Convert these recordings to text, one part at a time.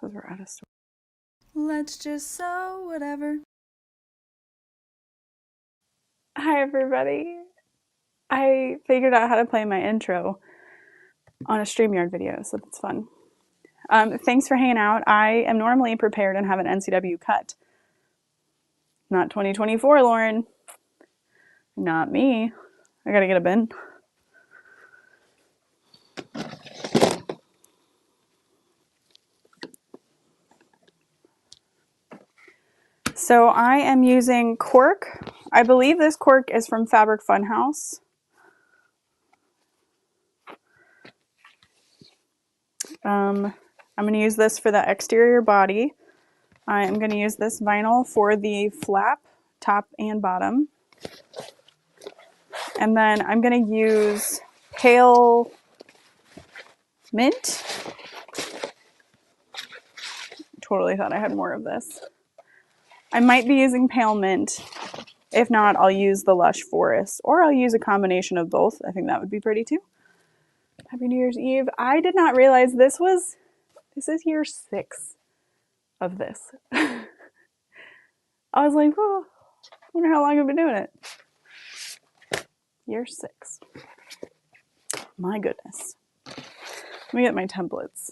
Because we're out of story. Let's just sew whatever. Hi everybody. I figured out how to play my intro on a StreamYard video, so that's fun. Thanks for hanging out. I am normally prepared and have an NCW cut. Not 2024, Lauren. Not me. I gotta get a bin. So I am using cork. I believe this cork is from Fabric Funhouse. I'm going to use this for the exterior body. I am going to use this vinyl for the flap, top and bottom. And then I'm going to use pale mint. Totally thought I had more of this. I might be using pale mint. If not, I'll use the Lush Forest, or I'll use a combination of both. I think that would be pretty too. Happy New Year's Eve. I did not realize this is year 6 of this. I was like, oh, I wonder how long I've been doing it. Year 6. My goodness. Let me get my templates.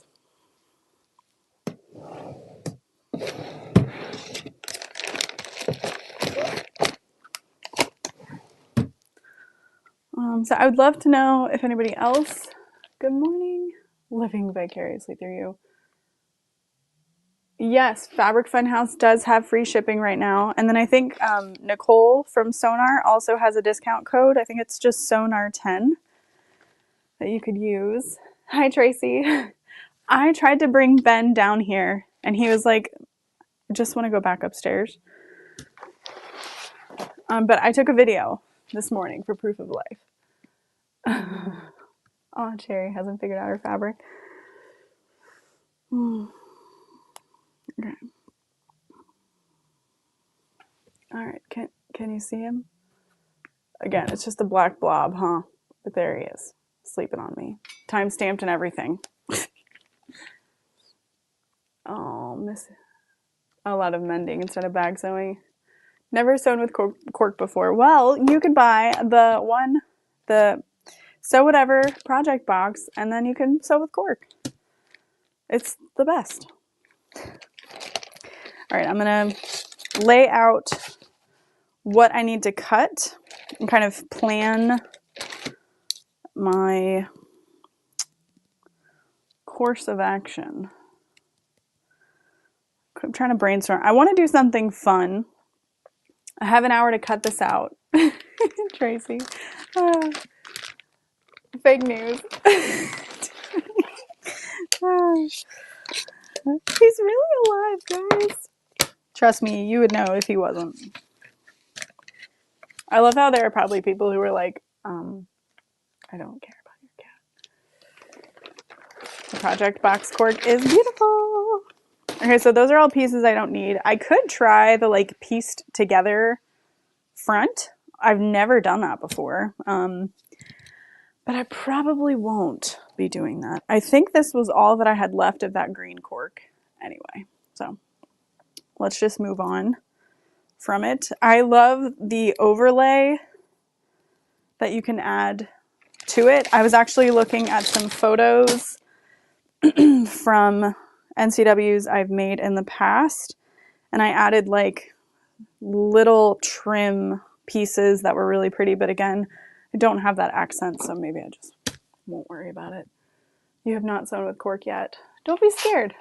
So I would love to know if anybody else, good morning, living vicariously through you. Yes, Fabric Funhouse does have free shipping right now. And then I think Nicole from Sonar also has a discount code. I think it's just Sonar10 that you could use. Hi, Tracy. I tried to bring Ben down here and he was like, I just want to go back upstairs. But I took a video this morning for proof of life. Oh, Cherry hasn't figured out her fabric. Okay. All right. Can you see him? Again, it's just a black blob, huh? But there he is, sleeping on me. Time stamped and everything. Oh, miss a lot of mending instead of bag sewing. Never sewn with cork before. Well, you could buy the Sew Whatever project box, and then you can sew with cork. It's the best. All right, I'm gonna lay out what I need to cut and kind of plan my course of action. I'm trying to brainstorm. I want to do something fun. I have an hour to cut this out. Tracy. Fake news. He's really alive, guys. Trust me, you would know if he wasn't. I love how there are probably people who are like, I don't care about your cat. The project box cork is beautiful. Okay, so those are all pieces I don't need. I could try the like pieced together front. I've never done that before. But I probably won't be doing that. I think this was all that I had left of that green cork anyway. So let's just move on from it. I love the overlay that you can add to it. I was actually looking at some photos from NCWs I've made in the past, and I added like little trim pieces that were really pretty, but again, I don't have that accent, so maybe I just won't worry about it. You have not sewn with cork yet. Don't be scared.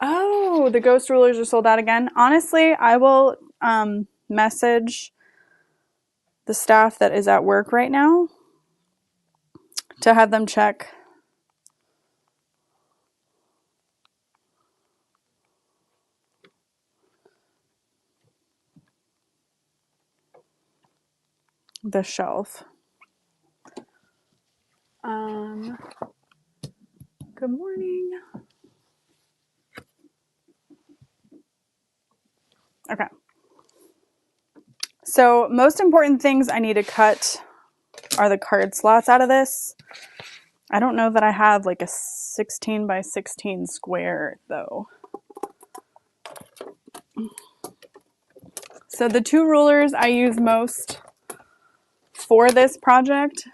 Oh, the ghost rulers are sold out again. Honestly, I will message the staff that is at work right now to have them check. The shelf. Good morning. Okay. So most important things I need to cut are the card slots out of this. I don't know that I have like a 16 by 16 square though. So the two rulers I use most for this project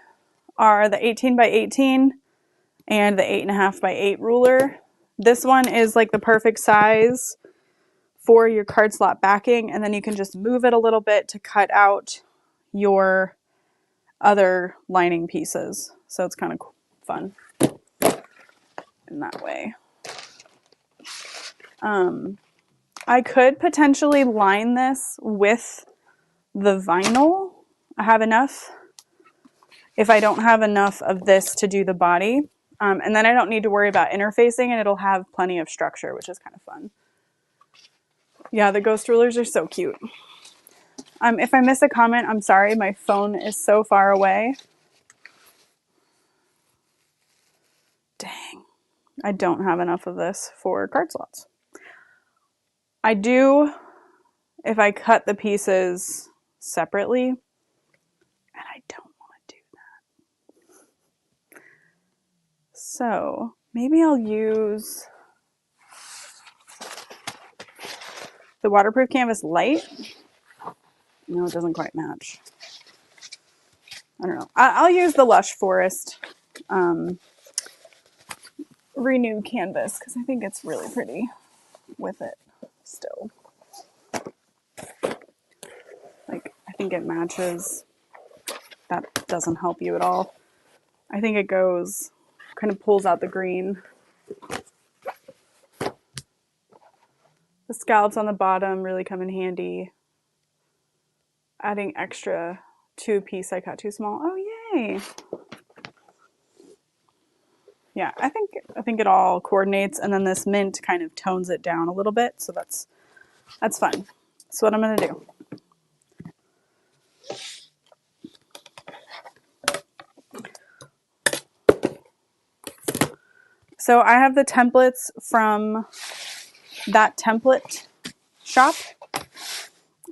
are the 18 by 18 and the 8.5 by 8 ruler. This one is like the perfect size for your card slot backing, and then you can just move it a little bit to cut out your other lining pieces. So it's kind of fun in that way. I could potentially line this with the vinyl. I have enough. If I don't have enough of this to do the body, and then I don't need to worry about interfacing, and it'll have plenty of structure, which is kind of fun. Yeah, the ghost rulers are so cute. If I miss a comment, I'm sorry. My phone is so far away. Dang. I don't have enough of this for card slots. I do if I cut the pieces separately, and I don't want to do that. So maybe I'll use the waterproof canvas light. No, it doesn't quite match. I don't know. I'll use the Lush Forest Renew canvas because I think it's really pretty with it still. Like, I think it matches. That doesn't help you at all. I think it goes, kind of pulls out the green. The scallops on the bottom really come in handy. Adding extra to a piece I cut too small. Oh, yay. Yeah, I think it all coordinates, and then this mint kind of tones it down a little bit, so that's fun. That's what I'm gonna do. So I have the templates from that template shop,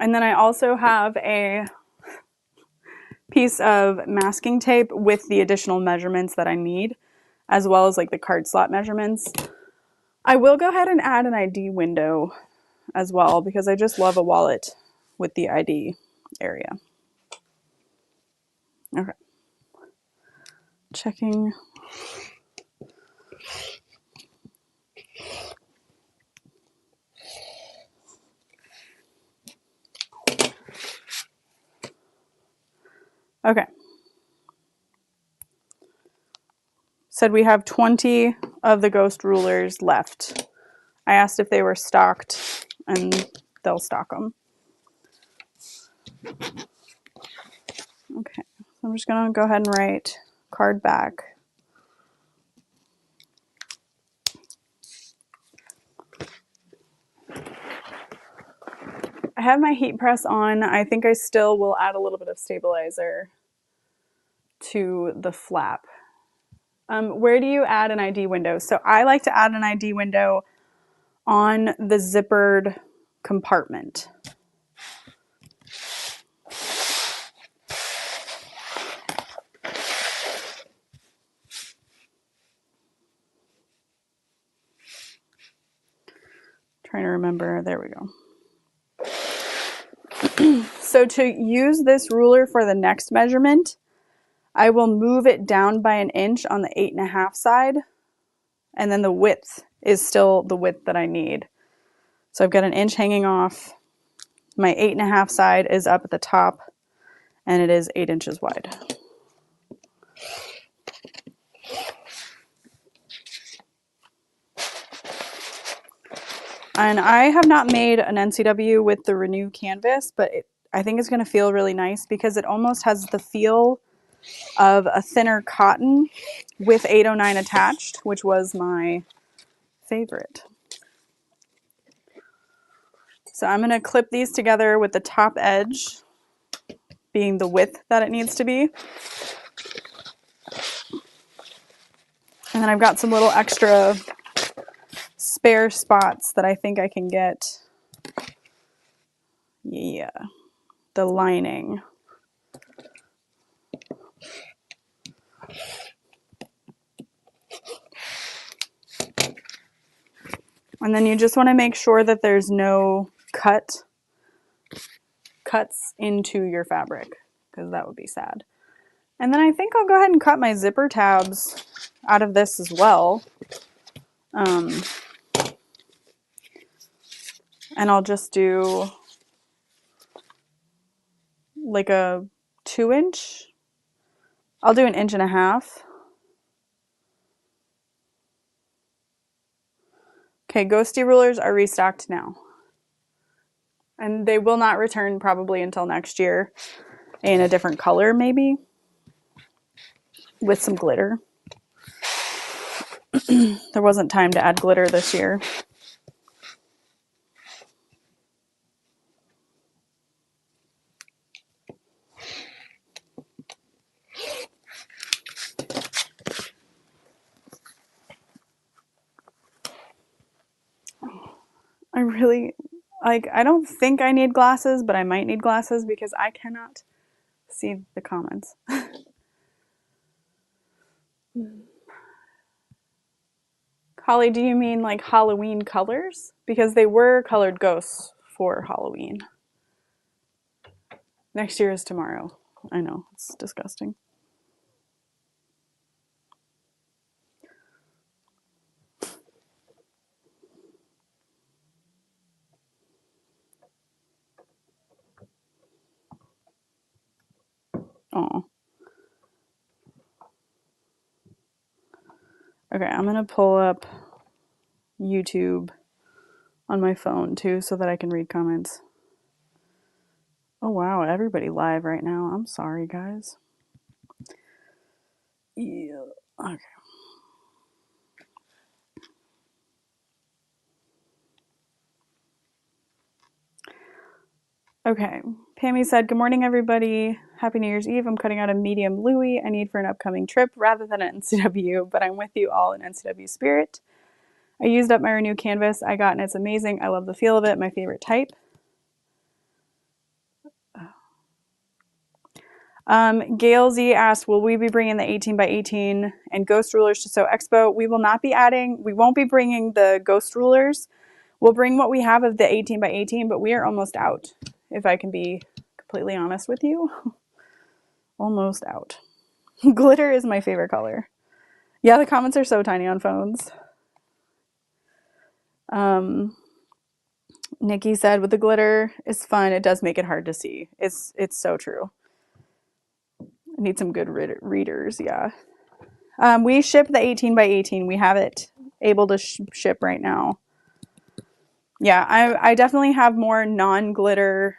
and then I also have a piece of masking tape with the additional measurements that I need, as well as like the card slot measurements. I will go ahead and add an ID window as well because I just love a wallet with the ID area. Okay. Checking. Okay. Said we have 20 of the ghost rulers left. I asked if they were stocked, and they'll stock them. Okay, so I'm just gonna go ahead and write card back. I have my heat press on. I think I still will add a little bit of stabilizer to the flap. Where do you add an ID window? So I like to add an ID window on the zippered compartment. Trying to remember, there we go. So to use this ruler for the next measurement, I will move it down by an inch on the 8.5 side, and then the width is still the width that I need. So I've got an inch hanging off. My 8.5 side is up at the top, and it is 8 inches wide. And I have not made an NCW with the Renew canvas, but I think it's going to feel really nice because it almost has the feel of a thinner cotton with 809 attached, which was my favorite. So I'm going to clip these together with the top edge being the width that it needs to be. And then I've got some little extra spare spots that I think I can get. Yeah, the lining. And then you just want to make sure that there's no cuts into your fabric, because that would be sad. And then I think I'll go ahead and cut my zipper tabs out of this as well. And I'll just do like a 2-inch. I'll do an 1.5 inches. Okay, ghosty rulers are restocked now. And they will not return probably until next year in a different color maybe, with some glitter. There wasn't time to add glitter this year. I really, like, I don't think I need glasses, but I might need glasses because I cannot see the comments. Holly, do you mean like Halloween colors? Because they were colored ghosts for Halloween. Next year is tomorrow. I know, it's disgusting. Oh. Okay, I'm gonna pull up YouTube on my phone too so that I can read comments. Oh wow, everybody live right now. I'm sorry, guys. Yeah. Okay. Okay. Pammy said, "Good morning, everybody. Happy New Year's Eve. I'm cutting out a medium Louis I need for an upcoming trip rather than an NCW, but I'm with you all in NCW spirit. I used up my Renew canvas I got, and it's amazing. I love the feel of it. My favorite type." Gail Z asked, "Will we be bringing the 18 by 18 and ghost rulers to Sew Expo?" We will not be adding, we won't be bringing the ghost rulers. We'll bring what we have of the 18 by 18, but we are almost out, if I can be completely honest with you. Almost out. Glitter is my favorite color. Yeah, the comments are so tiny on phones. Nikki said, "With the glitter is fun. It does make it hard to see." It's so true. I need some good readers, yeah. We ship the 18 by 18. We have it able to ship right now. Yeah, I definitely have more non-glitter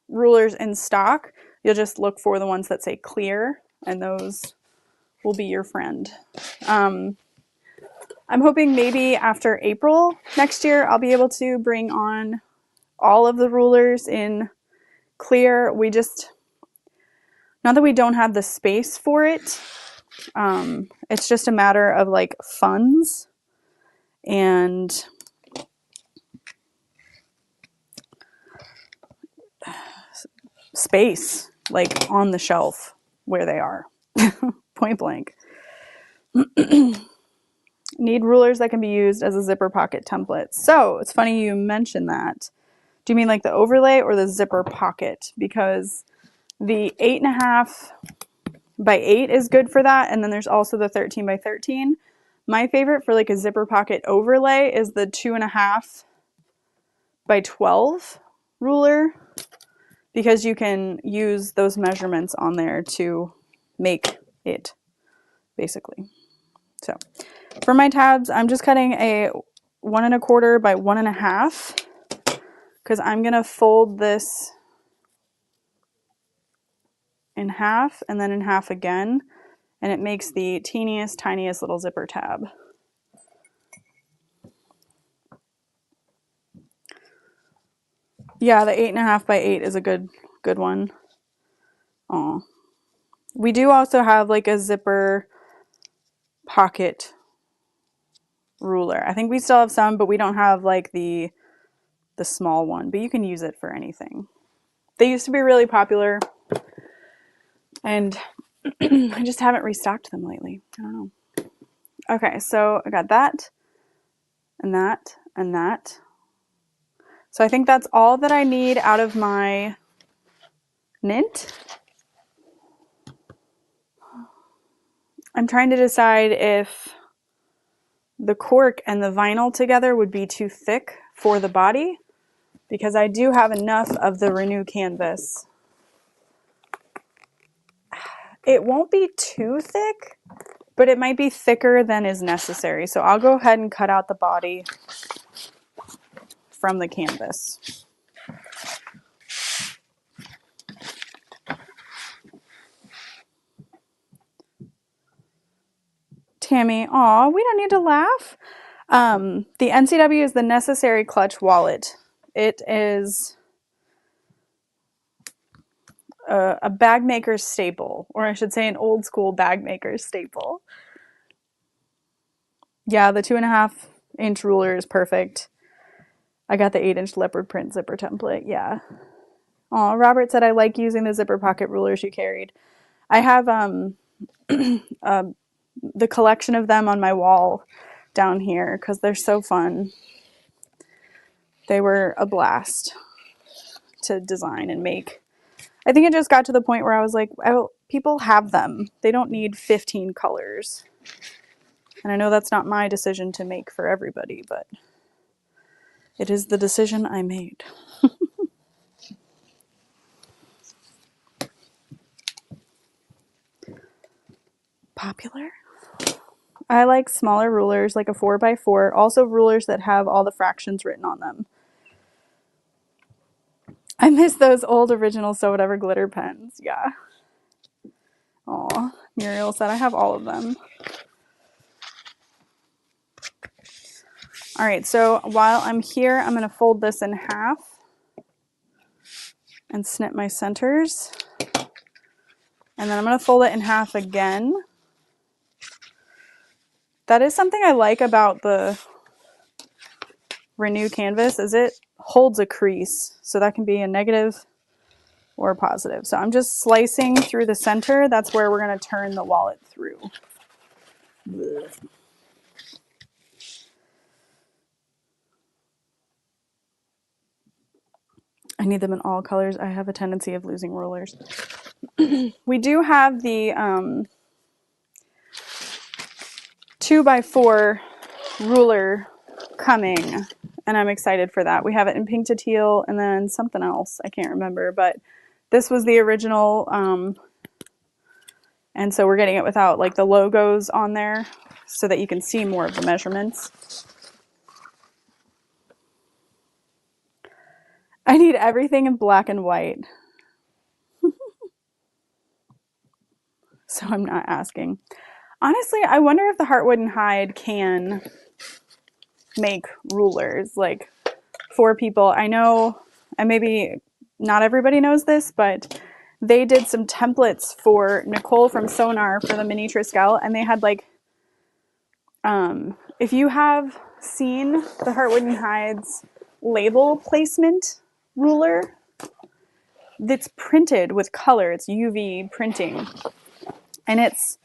rulers in stock. You'll just look for the ones that say clear, and those will be your friend. I'm hoping maybe after April next year, I'll be able to bring on all of the rulers in clear. We just, not that we don't have the space for it, it's just a matter of like funds and space, like on the shelf where they are. Point blank. Need rulers that can be used as a zipper pocket template. So it's funny you mentioned that. Do you mean like the overlay or the zipper pocket? Because the 8.5 by 8 is good for that, and then there's also the 13 by 13. My favorite for like a zipper pocket overlay is the 2.5 by 12 ruler, because you can use those measurements on there to make it, basically. So for my tabs, I'm just cutting a 1 1/4 by 1 1/2, because I'm gonna fold this in half and then in half again, and it makes the teeniest, tiniest little zipper tab. Yeah, the 8.5 by 8 is a good one. Oh, we do also have like a zipper pocket ruler. I think we still have some, but we don't have like the small one, but you can use it for anything. They used to be really popular, and I just haven't restocked them lately. I don't know. Okay, so I got that. and that, and that. So I think that's all that I need out of my mint. I'm trying to decide if the cork and the vinyl together would be too thick for the body, because I do have enough of the Renew canvas. It won't be too thick, but it might be thicker than is necessary. So I'll go ahead and cut out the body from the canvas. Tammy, aw, we don't need to laugh. The NCW is the necessary clutch wallet. It is a bag maker's staple, or I should say an old school bag maker's staple. Yeah, the 2.5-inch ruler is perfect. I got the 8-inch leopard print zipper template. Yeah. Aw, Robert said I like using the zipper pocket rulers you carried. I have the collection of them on my wall down here because they're so fun. They were a blast to design and make. I think it just got to the point where I was like, oh, people have them. They don't need 15 colors. And I know that's not my decision to make for everybody, but it is the decision I made. Popular? I like smaller rulers, like a 4x4. Also rulers that have all the fractions written on them. I miss those old original So Whatever glitter pens. Yeah. Aw, Muriel said I have all of them. All right, so while I'm here, I'm going to fold this in half and snip my centers. And then I'm going to fold it in half again. That is something I like about the Renew canvas, is it holds a crease. So that can be a negative or a positive. So I'm just slicing through the center. That's where we're going to turn the wallet through. Blech. I need them in all colors. I have a tendency of losing rulers. We do have the 2x4 ruler coming, and I'm excited for that. We have it in pink to teal and then something else. I can't remember, but this was the original, and so we're getting it without like the logos on there so that you can see more of the measurements. I need everything in black and white. So I'm not asking. Honestly, I wonder if the Heartwood and Hide can make rulers like for people. I know, and maybe not everybody knows this, but they did some templates for Nicole from Sonar for the mini Triskel, and they had like, if you have seen the Heartwood and Hide's label placement ruler, that's printed with color. It's UV printing, and it's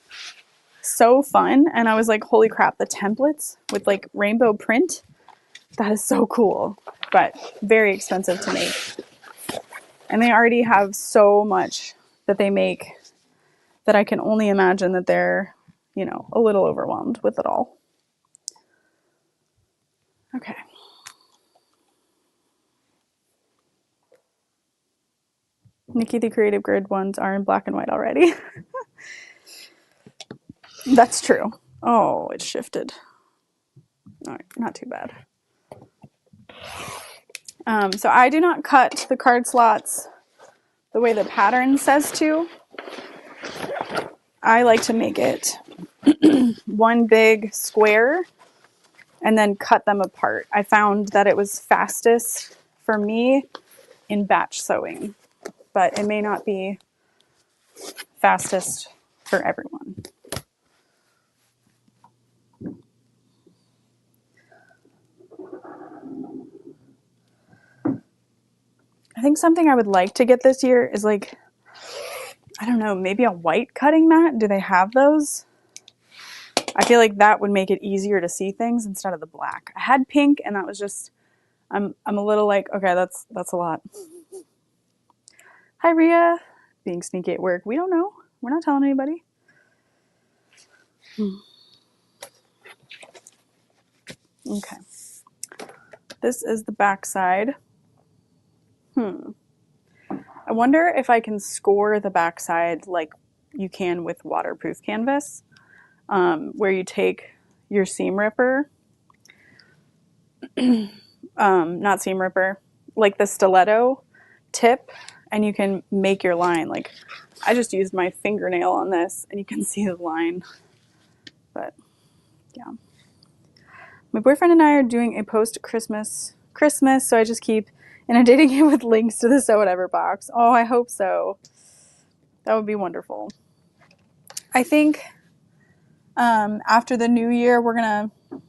so fun. And I was like, holy crap, the templates with like rainbow print, that is so cool, but very expensive to make. And they already have so much that they make that I can only imagine that they're, you know, a little overwhelmed with it all. Okay. Nikki, the Creative Grid ones are in black and white already. That's true. Oh, it shifted. All right, not too bad. So I do not cut the card slots the way the pattern says to. I like to make it one big square and then cut them apart. I found that it was fastest for me in batch sewing, but it may not be fastest for everyone. I think something I would like to get this year is like, I don't know, maybe a white cutting mat. Do they have those? I feel like that would make it easier to see things instead of the black. I had pink and that was just, I'm a little like, okay, that's a lot. Hi, Rhea. Being sneaky at work. We don't know. We're not telling anybody. Okay. This is the back side. I wonder if I can score the back side like you can with waterproof canvas, where you take your seam ripper, not seam ripper, like the stiletto tip, and you can make your line. Like I just used my fingernail on this and you can see the line. But yeah. My boyfriend and I are doing a post-Christmas, so I just keep inundating him with links to the Sew Whatever box. Oh, I hope so. That would be wonderful. I think after the new year, we're going to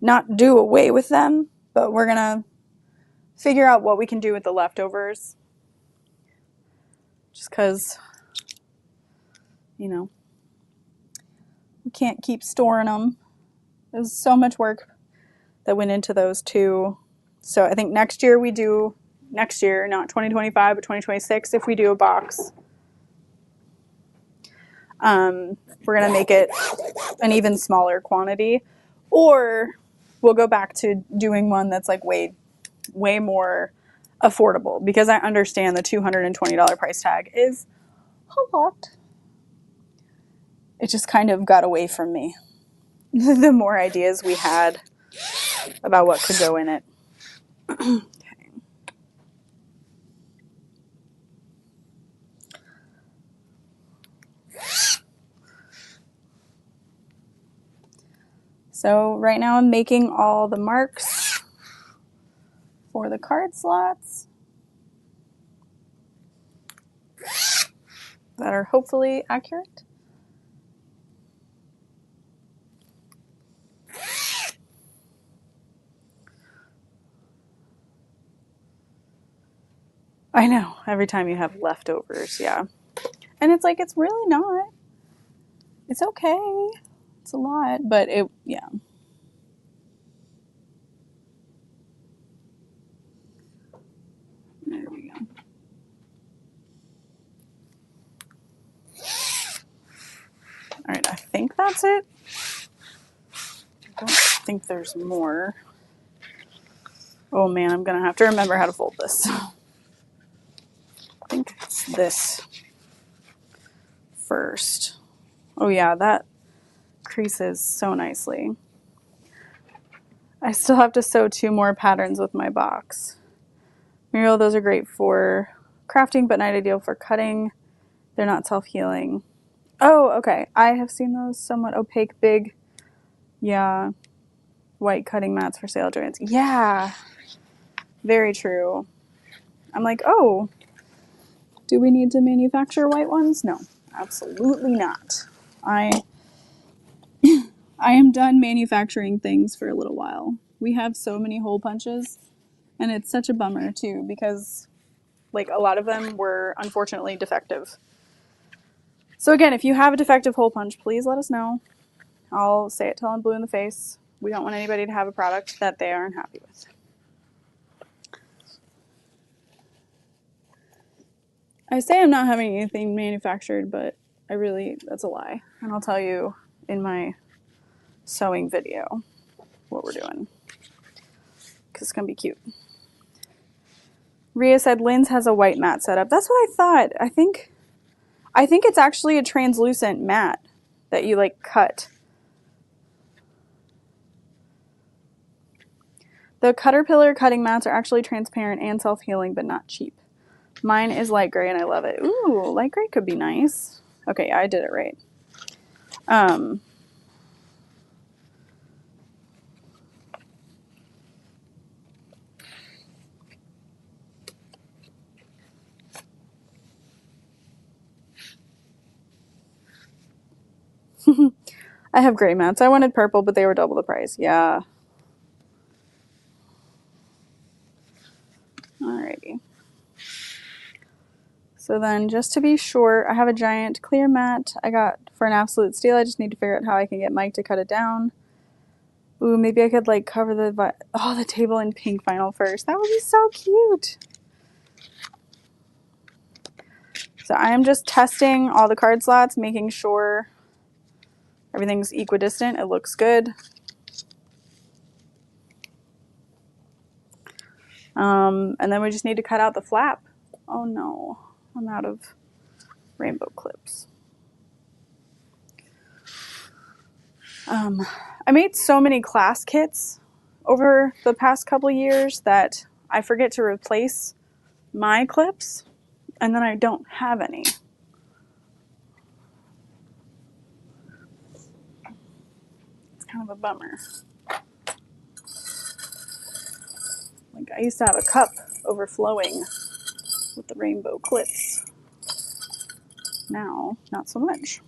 not do away with them, but we're going to figure out what we can do with the leftovers. Just because, you know, we can't keep storing them. There's so much work that went into those too. So I think next year, not 2025, but 2026, if we do a box, we're going to make it an even smaller quantity, or we'll go back to doing one that's like way more affordable, because I understand the $220 price tag is a lot. It just kind of got away from me the more ideas we had about what could go in it. Okay. So right now I'm making all the marks for the card slots that are hopefully accurate. I know, every time you have leftovers, yeah. And it's like, it's really not. It's okay. It's a lot, but yeah. There we go. All right, I think that's it. I don't think there's more. Oh man, I'm gonna have to remember how to fold this. I think it's this first. Oh yeah, that creases so nicely. I still have to sew 2 more patterns with my box. Muriel, those are great for crafting, but not ideal for cutting. They're not self-healing. Oh, okay. I have seen those somewhat opaque, big, yeah, white cutting mats for sail joints. Yeah, very true. I'm like, oh, do we need to manufacture white ones? No, absolutely not. I am done manufacturing things for a little while. We have so many hole punches, and it's such a bummer too, because like a lot of them were unfortunately defective. So again, if you have a defective hole punch, please let us know. I'll say it till I'm blue in the face. We don't want anybody to have a product that they aren't happy with. I say I'm not having anything manufactured, but that's a lie. And I'll tell you in my sewing video what we're doing, because it's going to be cute. Rhea said Lynn's has a white mat set up. That's what I thought. I think it's actually a translucent mat that you like cut. The Caterpillar cutting mats are actually transparent and self-healing, but not cheap. Mine is light gray and I love it. Ooh, light gray could be nice. Okay, I did it right. I have gray mats. I wanted purple, but they were double the price. Yeah. Alrighty. So then, just to be sure, I have a giant clear mat I got for an absolute steal. I just need to figure out how I can get Mike to cut it down. Ooh, maybe I could like cover the table in pink vinyl first. That would be so cute. So I am just testing all the card slots, making sure everything's equidistant. It looks good. And then we just need to cut out the flap. Oh no, I'm out of rainbow clips. I made so many class kits over the past couple years that I forget to replace my clips, and then I don't have any. It's kind of a bummer. Like, I used to have a cup overflowing with the rainbow clips. Now, not so much.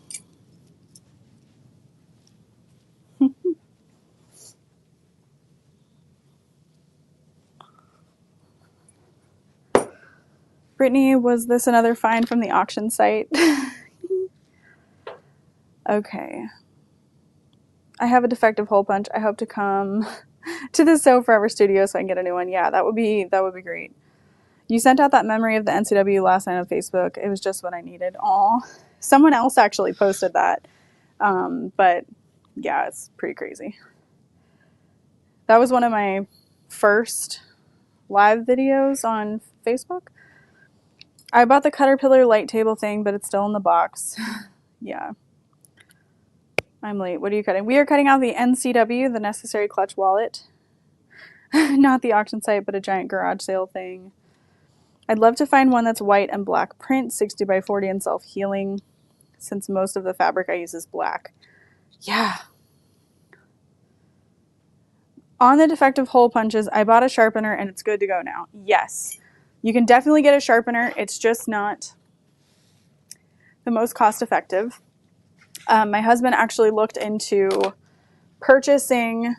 Brittany, was this another find from the auction site? Okay. I have a defective hole punch. I hope to come to the So Forever studio so I can get a new one. Yeah, that would be great. You sent out that memory of the NCW last night on Facebook. It was just what I needed. Aw. Someone else actually posted that. But yeah, it's pretty crazy. That was one of my first live videos on Facebook. I bought the Caterpillar light table thing, but it's still in the box. Yeah. I'm late. What are you cutting? We are cutting out the NCW, the Necessary Clutch Wallet. Not the auction site, but a giant garage sale thing. I'd love to find one that's white and black print, 60 by 40 and self-healing, since most of the fabric I use is black. Yeah. On the defective hole punches, I bought a sharpener and it's good to go now. Yes. You can definitely get a sharpener. It's just not the most cost effective. My husband actually looked into purchasing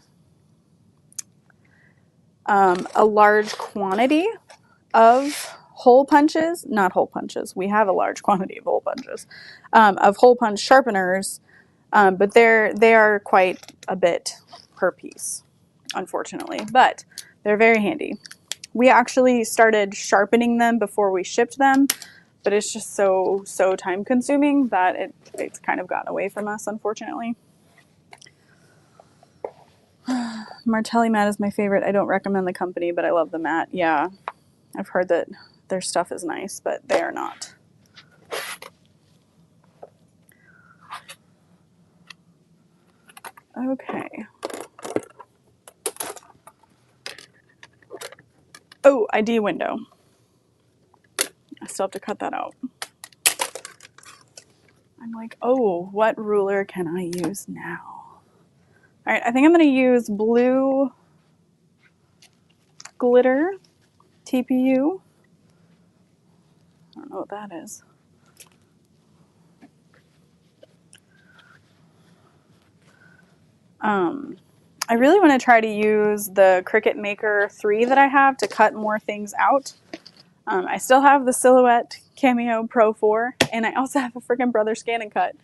a large quantity of hole punches, not hole punches. We have a large quantity of hole punches, of hole punch sharpeners, but they are quite a bit per piece, unfortunately, but they're very handy. We actually started sharpening them before we shipped them, but it's just so time consuming that it's kind of gotten away from us, unfortunately. Martelli mat is my favorite. I don't recommend the company, but I love the mat. Yeah, I've heard that their stuff is nice, but they are not. Okay. Oh, ID window. I still have to cut that out. I'm like, oh, what ruler can I use now? All right, I think I'm going to use blue glitter TPU. I don't know what that is. I really want to try to use the Cricut Maker 3 that I have to cut more things out. I still have the Silhouette Cameo Pro 4, and I also have a freaking Brother Scan and Cut.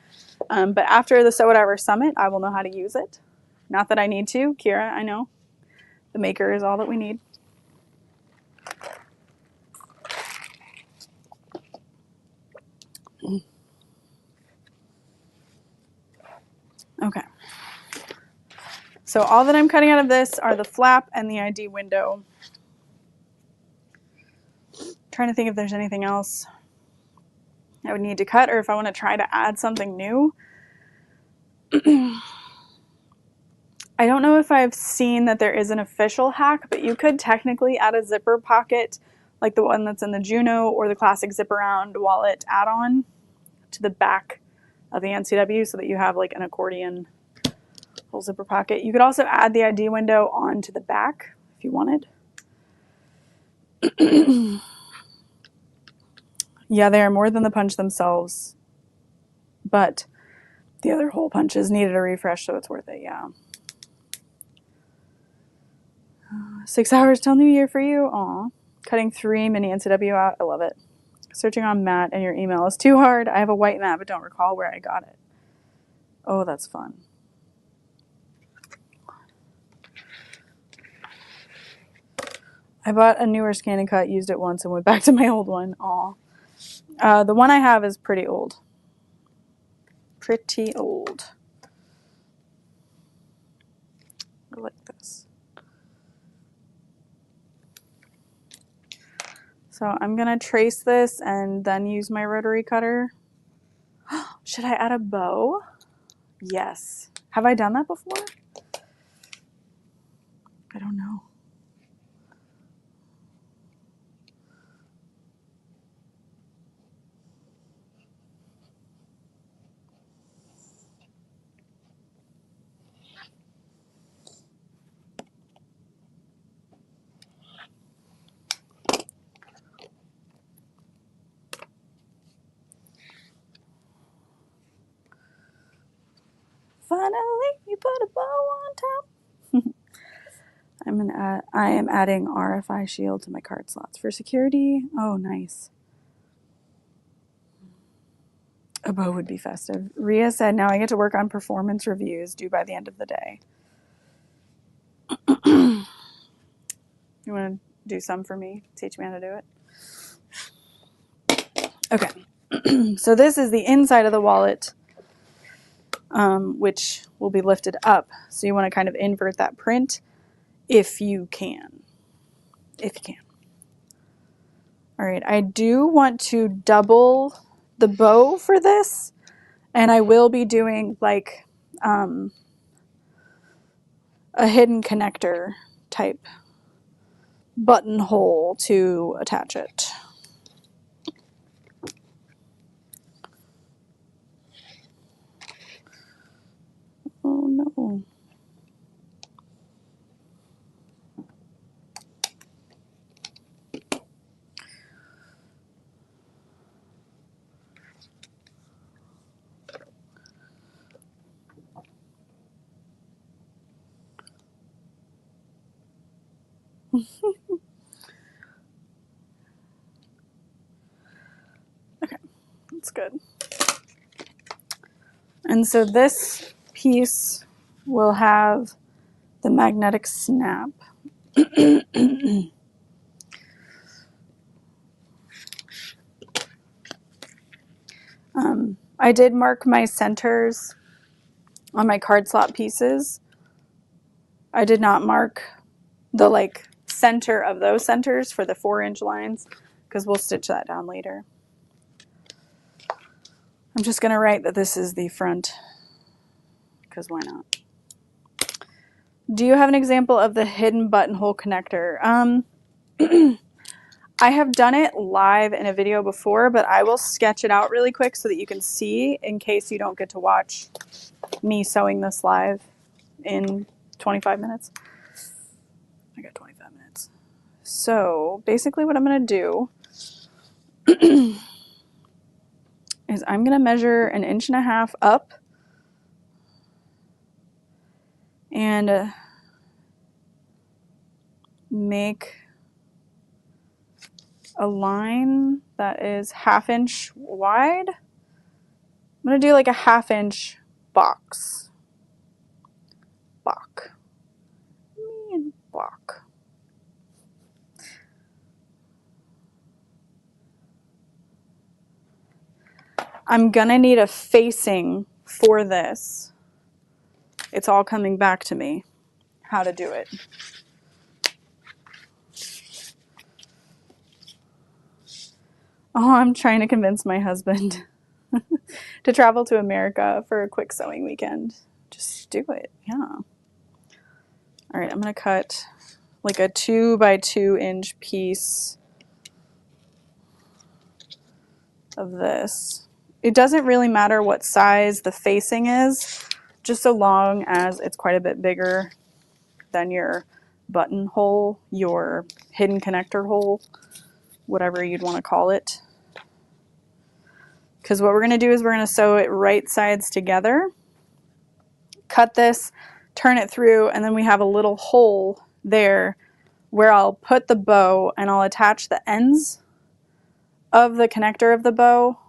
But after the So Whatever Summit, I will know how to use it. Not that I need to. Kira, I know. The Maker is all that we need. Okay. So all that I'm cutting out of this are the flap and the ID window. Trying to think if there's anything else I would need to cut, or if I want to try to add something new. I don't know if I've seen that there is an official hack, but you could technically add a zipper pocket like the one that's in the Juno or the classic zip around wallet add-on to the back of the NCW so that you have like an accordion whole zipper pocket. You could also add the ID window onto the back if you wanted. Yeah, they are more than the punch themselves, but the other hole punches needed a refresh, so it's worth it, yeah. 6 hours till New Year for you. Aw. Cutting 3 mini NCW out. I love it. Searching on mat and your email is too hard. I have a white mat, but don't recall where I got it. Oh, that's fun. I bought a newer Scan & Cut, used it once, and went back to my old one. Aw. The one I have is pretty old. Pretty old. I like this. So I'm going to trace this and then use my rotary cutter. Should I add a bow? Yes. Have I done that before? I don't know. Finally, you put a bow on top. I am adding RFI shield to my card slots for security. Oh, nice. A bow would be festive. Ria said, now I get to work on performance reviews due by the end of the day. You want to do some for me? Teach me how to do it? Okay. So this is the inside of the wallet, which will be lifted up. So you want to kind of invert that print if you can. If you can. All right. I do want to double the bow for this. And I will be doing like a hidden connector type buttonhole to attach it. Oh no. Okay, that's good. And so this piece will have the magnetic snap. I did mark my centers on my card slot pieces. I did not mark the like center of those centers for the 4-inch lines because we'll stitch that down later. I'm just going to write that this is the front because why not? Do you have an example of the hidden buttonhole connector? I have done it live in a video before, but I will sketch it out really quick so that you can see in case you don't get to watch me sewing this live in 25 minutes. I got 25 minutes. So basically what I'm going to do is I'm going to measure 1.5 inches up and make a line that is 1/2 inch wide. I'm going to do like a 1/2 inch box. Block. I'm going to need a facing for this. It's all coming back to me how to do it. Oh, I'm trying to convince my husband to travel to America for a quick sewing weekend. Just do it. Yeah. All right, I'm going to cut like a 2 by 2 inch piece of this. It doesn't really matter what size the facing is, just so long as it's quite a bit bigger than your buttonhole, your hidden connector hole, whatever you'd want to call it. Because what we're going to do is we're going to sew it right sides together, cut this, turn it through, and then we have a little hole there where I'll put the bow and I'll attach the ends of the connector of the bow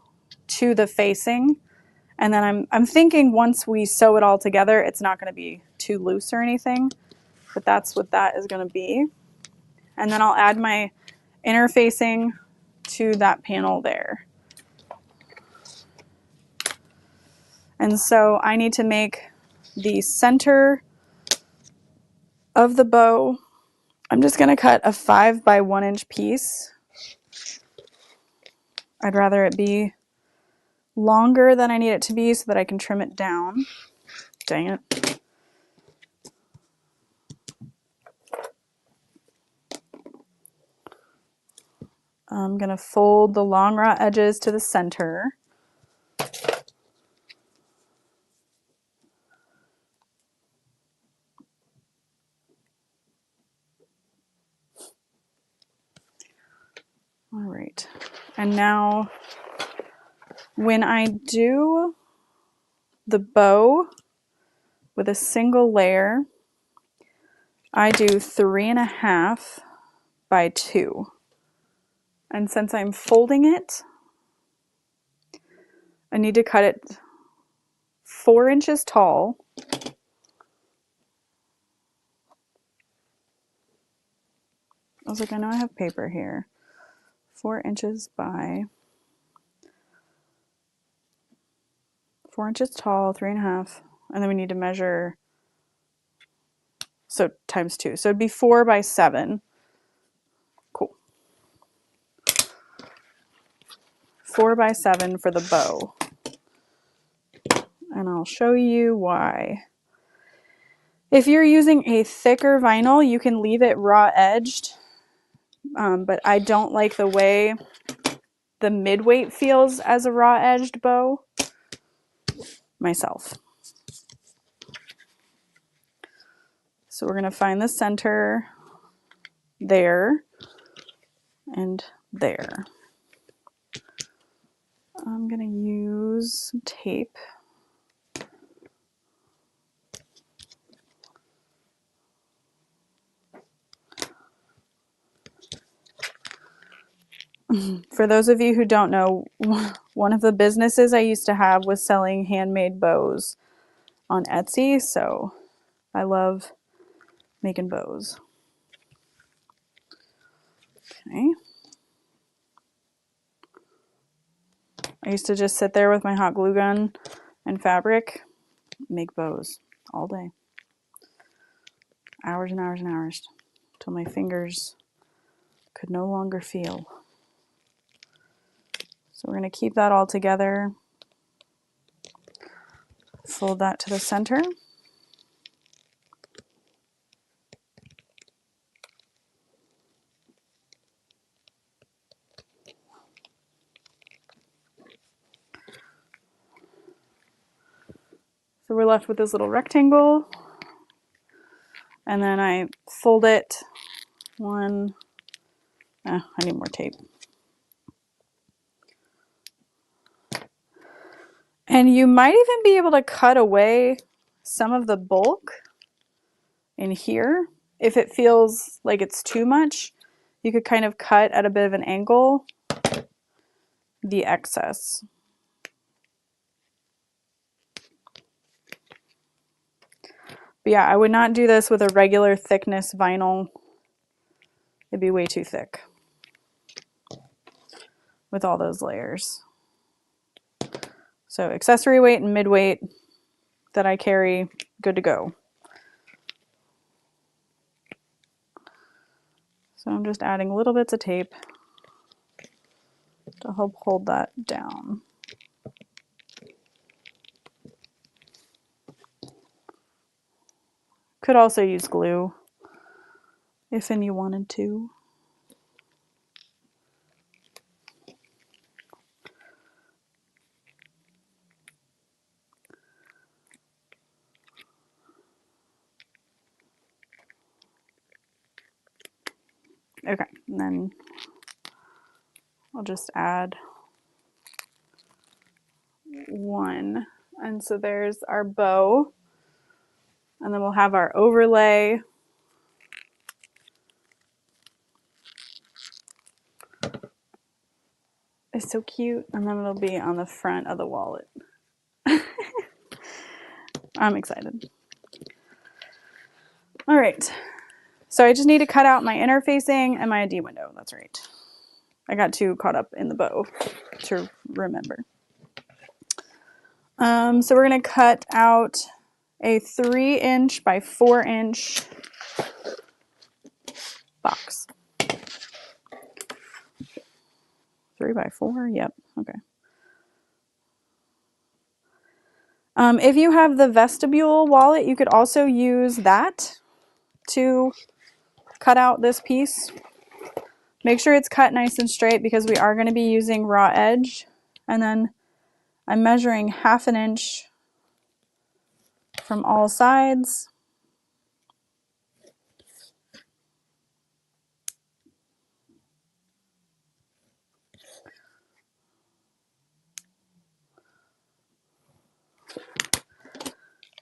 to the facing. And then I'm thinking once we sew it all together, it's not going to be too loose or anything, but that's what that is going to be. And then I'll add my interfacing to that panel there. And so I need to make the center of the bow. I'm just going to cut a 5 by 1 inch piece. I'd rather it be longer than I need it to be so that I can trim it down. Dang it. I'm going to fold the long raw edges to the center. All right. And now when I do the bow with a single layer, I do 3.5 by 2. And since I'm folding it, I need to cut it 4 inches tall. I was like, I know I have paper here. 4 inches by 4 inches tall, 3.5. And then we need to measure, so times 2. So it'd be 4 by 7. Cool. 4 by 7 for the bow. And I'll show you why. If you're using a thicker vinyl, you can leave it raw edged, but I don't like the way the mid-weight feels as a raw edged bow myself. So we're going to find the center there and there. I'm going to use some tape. For those of you who don't know, one of the businesses I used to have was selling handmade bows on Etsy, so I love making bows. Okay. I used to just sit there with my hot glue gun and fabric, make bows all day. Hours and hours and hours until my fingers could no longer feel. So we're going to keep that all together. Fold that to the center. So we're left with this little rectangle. And then I fold it one. I need more tape. And you might even be able to cut away some of the bulk in here. If it feels like it's too much, you could kind of cut at a bit of an angle the excess. But yeah, I would not do this with a regular thickness vinyl. It'd be way too thick with all those layers. So accessory weight and mid weight that I carry, good to go. So I'm just adding little bits of tape to help hold that down. Could also use glue if any you wanted to. Okay, and then I'll just add one. And so there's our bow. And then we'll have our overlay. is so cute. And then it'll be on the front of the wallet. I'm excited. All right. So I just need to cut out my interfacing and my ID window. That's right. I got too caught up in the bow to remember. So we're going to cut out a 3" by 4" box. 3 by 4? Yep. Okay. If you have the vestibule wallet, you could also use that to cut out this piece. Make sure it's cut nice and straight because we are going to be using raw edge. And then I'm measuring 1/2 inch from all sides.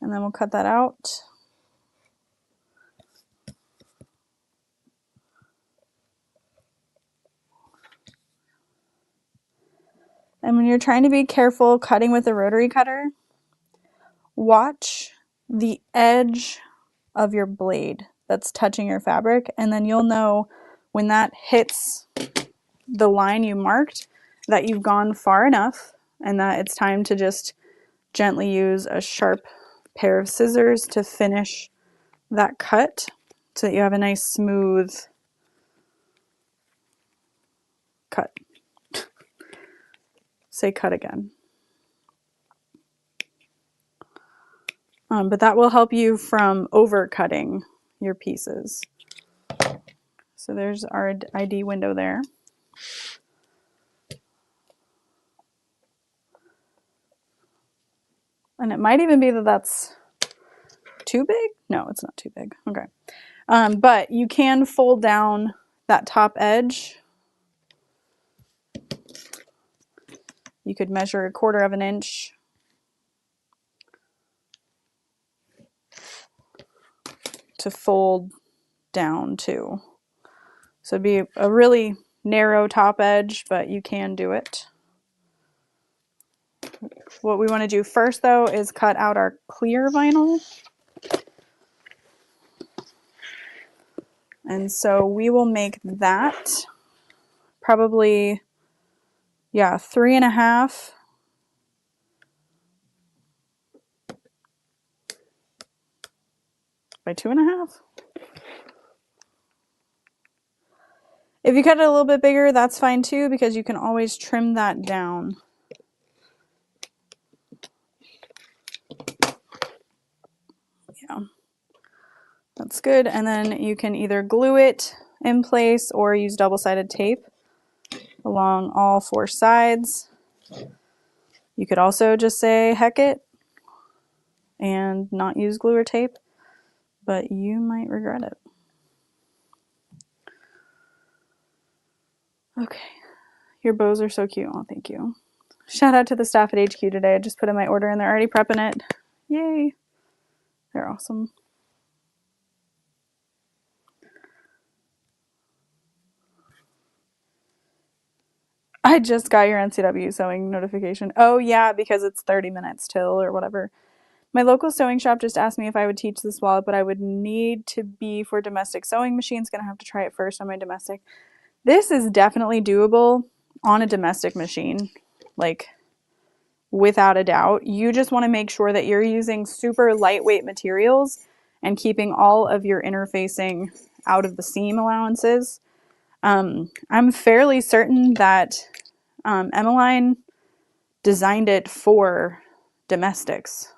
And then we'll cut that out. And when you're trying to be careful cutting with a rotary cutter, watch the edge of your blade that's touching your fabric, and then you'll know when that hits the line you marked that you've gone far enough and that it's time to just gently use a sharp pair of scissors to finish that cut so that you have a nice smooth cut. Say cut again. But that will help you from overcutting your pieces. So there's our ID window there. And it might even be that that's too big. No, it's not too big. Okay. But you can fold down that top edge. You could measure 1/4 inch. To fold down too. So it'd be a really narrow top edge, but you can do it. What we want to do first though is cut out our clear vinyl. And so we will make that probably, yeah, 3.5 by 2.5. If you cut it a little bit bigger, that's fine too, because you can always trim that down. Yeah, that's good. And then you can either glue it in place or use double-sided tape along all 4 sides. You could also just say heck it and not use glue or tape, but you might regret it. Okay, your bows are so cute. Oh, thank you. Shout out to the staff at HQ today. I just put in my order and they're already prepping it. Yay. They're awesome. I just got your NCW sewing notification. Oh yeah, because it's 30 minutes till or whatever. My local sewing shop just asked me if I would teach this wallet, but I would need to be for domestic sewing machines. Gonna have to try it first on my domestic. This is definitely doable on a domestic machine, like without a doubt. You just want to make sure that you're using super lightweight materials and keeping all of your interfacing out of the seam allowances. I'm fairly certain that Emmeline designed it for domestics,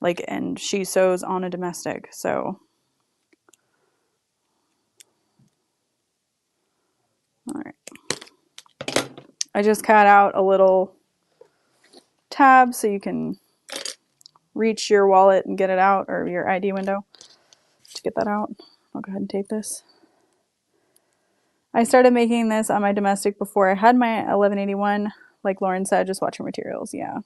like, and she sews on a domestic, so. All right. I just cut out a little tab so you can reach your wallet and get it out, or your ID window to get that out. I'll go ahead and tape this. I started making this on my domestic before I had my 1181. Like Lauren said, just watching materials. Yeah.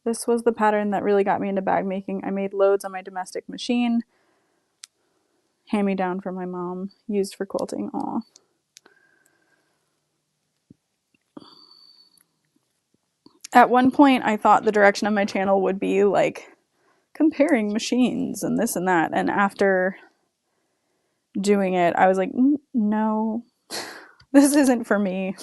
This was the pattern that really got me into bag making. I made loads on my domestic machine. hand-me-down from my mom, used for quilting. Aw. At one point, I thought the direction of my channel would be like comparing machines and this and that. And after doing it, I was like, no, this isn't for me.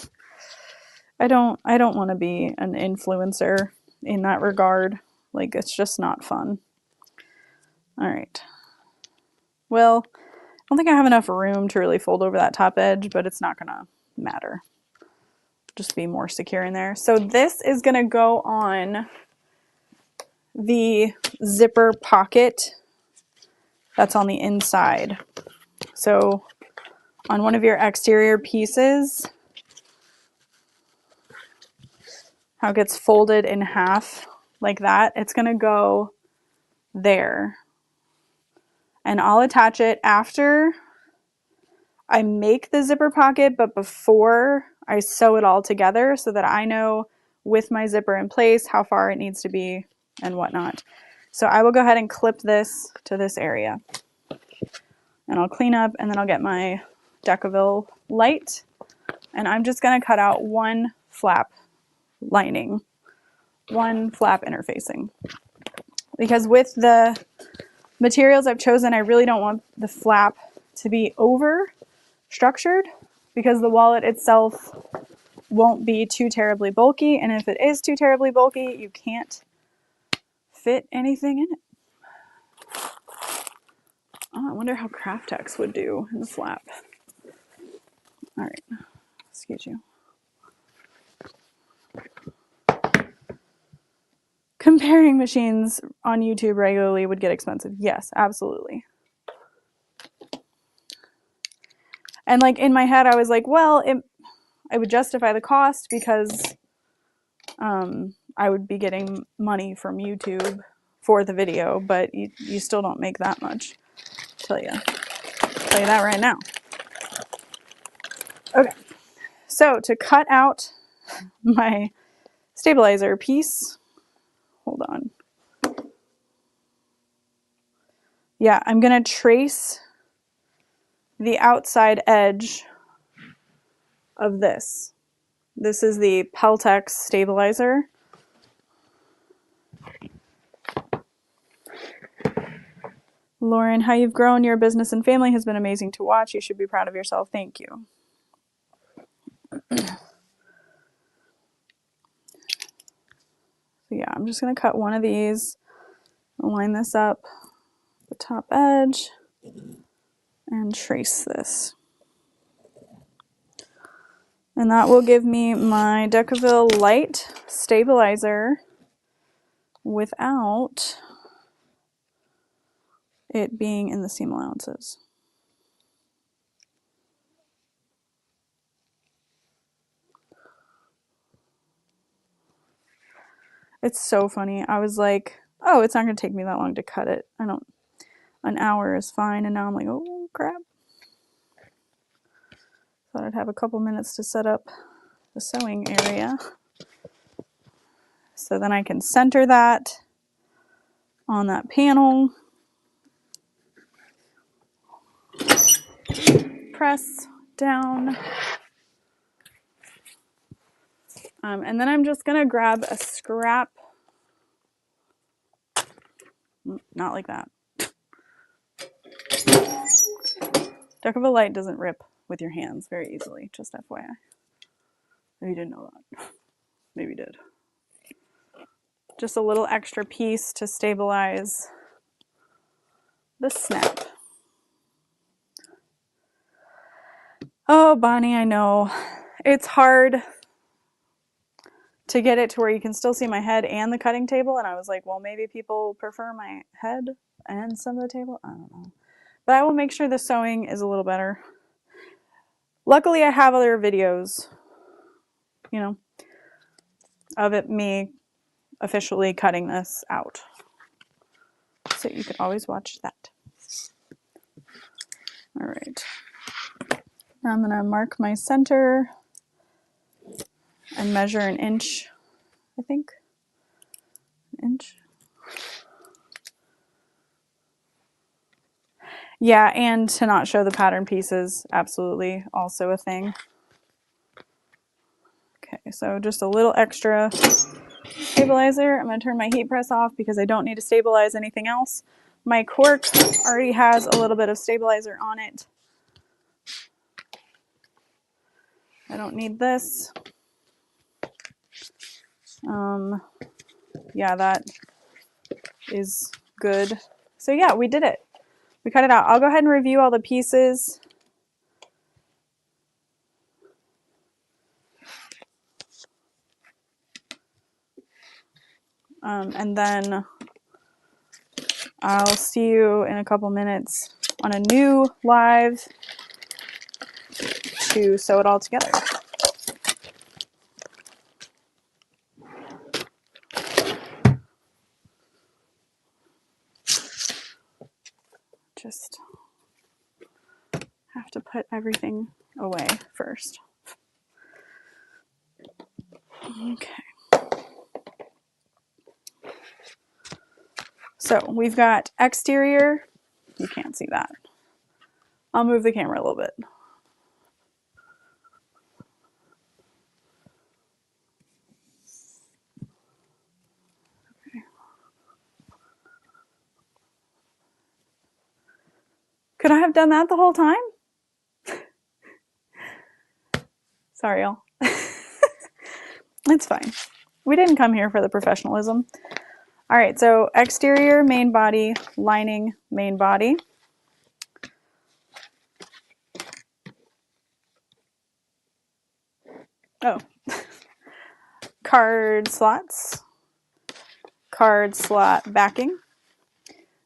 I don't want to be an influencer in that regard. Like, it's just not fun. All right. Well, I don't think I have enough room to really fold over that top edge, but it's not gonna matter. Just be more secure in there. So this is gonna go on the zipper pocket that's on the inside. So on one of your exterior pieces, how it gets folded in half like that, it's gonna go there. And I'll attach it after I make the zipper pocket, but before I sew it all together so that I know with my zipper in place how far it needs to be and whatnot. So I will go ahead and clip this to this area. And I'll clean up, and then I'll get my Decaville light, and I'm just gonna cut out one flap lining, one flap interfacing. Because with the materials I've chosen, I really don't want the flap to be over structured, because the wallet itself won't be too terribly bulky, and if it is too terribly bulky, you can't fit anything in it. Oh, I wonder how Craftex would do in the flap. All right, excuse you. Comparing machines on YouTube regularly would get expensive. Yes, absolutely. And like in my head, I was like, well, I would justify the cost because I would be getting money from YouTube for the video, but you still don't make that much. I'll tell you that right now. Okay, so to cut out my stabilizer piece, hold on. Yeah, I'm gonna trace the outside edge of this. This is the Peltex stabilizer. Lauren, how you've grown your business and family has been amazing to watch. You should be proud of yourself. Thank you. So yeah, I'm just going to cut one of these, line this up, the top edge, and trace this. And that will give me my Decaville light stabilizer without it being in the seam allowances. It's so funny. I was like, oh, it's not going to take me that long to cut it. An hour is fine. And now I'm like, oh, crap. Thought I'd have a couple minutes to set up the sewing area. So then I can center that on that panel. Press down. And then I'm just going to grab a scrap. Not like that. Decaville light doesn't rip with your hands very easily, just FYI. If you didn't know that. Maybe you did. Just a little extra piece to stabilize the snap. Oh, Bonnie, I know. It's hard to get it to where you can still see my head and the cutting table, and I was like, well, maybe people prefer my head and some of the table. I don't know. But I will make sure the sewing is a little better. Luckily, I have other videos, you know, of it me officially cutting this out. So you can always watch that. All right. Now I'm gonna mark my center and measure an inch, I think. An inch. Yeah, and to not show the pattern pieces, absolutely also a thing. Okay, so just a little extra stabilizer. I'm going to turn my heat press off because I don't need to stabilize anything else. My cork already has a little bit of stabilizer on it. I don't need this. Yeah, that is good. So yeah, we did it. We cut it out. I'll go ahead and review all the pieces. And then I'll see you in a couple minutes on a new live to sew it all together. Just have to put everything away first. Okay. So we've got exterior. You can't see that. I'll move the camera a little bit. Okay. Could I have done that the whole time? Sorry, y'all. It's fine. We didn't come here for the professionalism. All right, so exterior, main body, lining, main body. Oh. Card slots, card slot backing.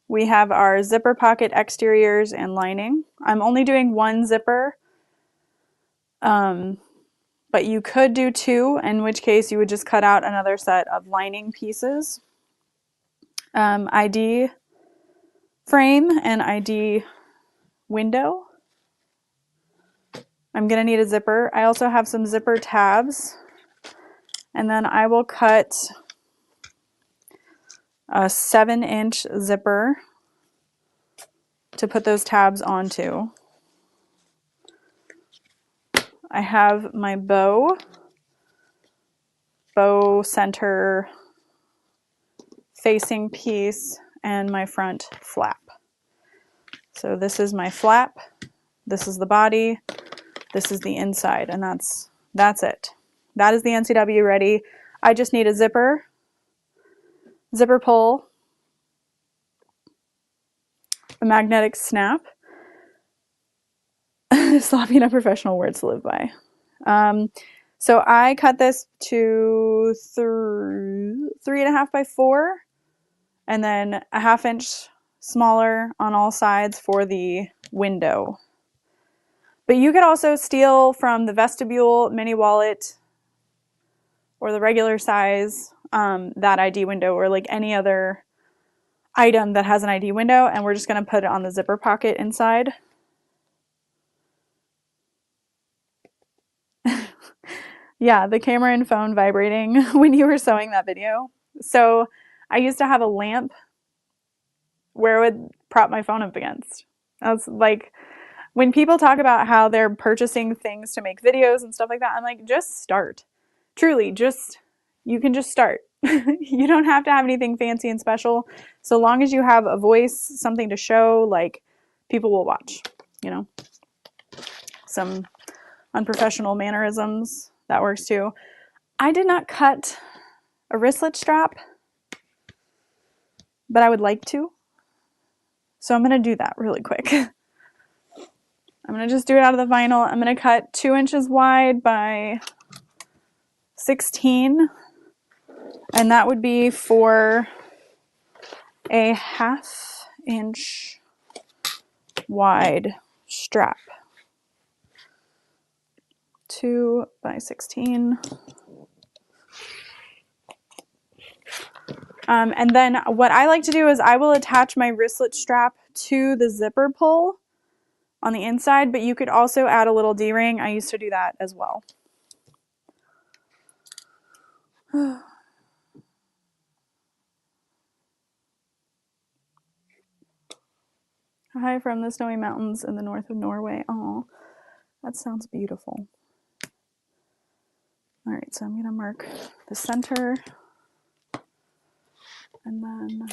We have our zipper pocket exteriors and lining. I'm only doing one zipper, but you could do two, in which case you would just cut out another set of lining pieces. ID frame and ID window. I'm going to need a zipper. I also have some zipper tabs. And then I will cut a 7-inch zipper to put those tabs onto. I have my bow center facing piece and my front flap. So this is my flap, this is the body, this is the inside, and that's it. That is the NCW ready. I just need a zipper pull, a magnetic snap. Sloppy and unprofessional words to live by. So I cut this to 3.5 by 4, and then a 1/2 inch smaller on all sides for the window. But you could also steal from the vestibule mini wallet or the regular size that ID window, or like any other item that has an ID window, and we're just going to put it on the zipper pocket inside. Yeah, the camera and phone vibrating when you were sewing that video. So I used to have a lamp where I would prop my phone up against. I was like, when people talk about how they're purchasing things to make videos and stuff like that, I'm like, just start. Truly, you can just start. You don't have to have anything fancy and special. So long as you have a voice, something to show, like, people will watch, you know. Some unprofessional mannerisms, that works too. I did not cut a wristlet strap, but I would like to. So I'm going to do that really quick. I'm going to just do it out of the vinyl. I'm going to cut 2 inches wide by 16, and that would be for a 1/2 inch wide strap. 2 by 16. And then what I like to do is I will attach my wristlet strap to the zipper pull on the inside, but you could also add a little D-ring. I used to do that as well. Hi from the snowy mountains in the north of Norway. Oh, that sounds beautiful. All right, so I'm gonna mark the center and then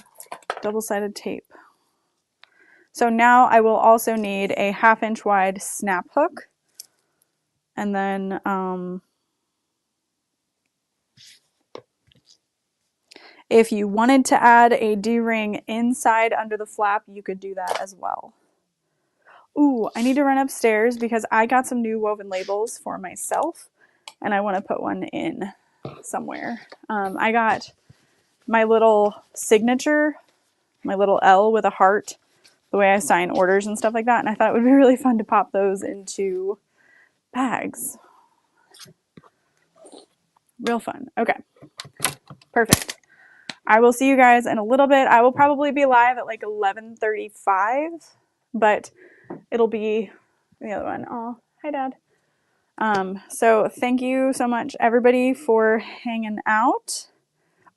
double-sided tape. So now I will also need a 1/2 inch wide snap hook, and then if you wanted to add a D-ring inside under the flap, you could do that as well. Ooh, I need to run upstairs because I got some new woven labels for myself and I want to put one in somewhere. I got my little signature, my little L with a heart, the way I sign orders and stuff like that, and I thought it would be really fun to pop those into bags. Real fun. Okay, perfect. I will see you guys in a little bit. I will probably be live at like 11:35, but it'll be the other one. Oh, hi, Dad. So thank you so much, everybody, for hanging out.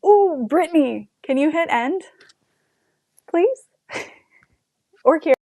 Ooh, Brittany, can you hit end, please? Or Kira?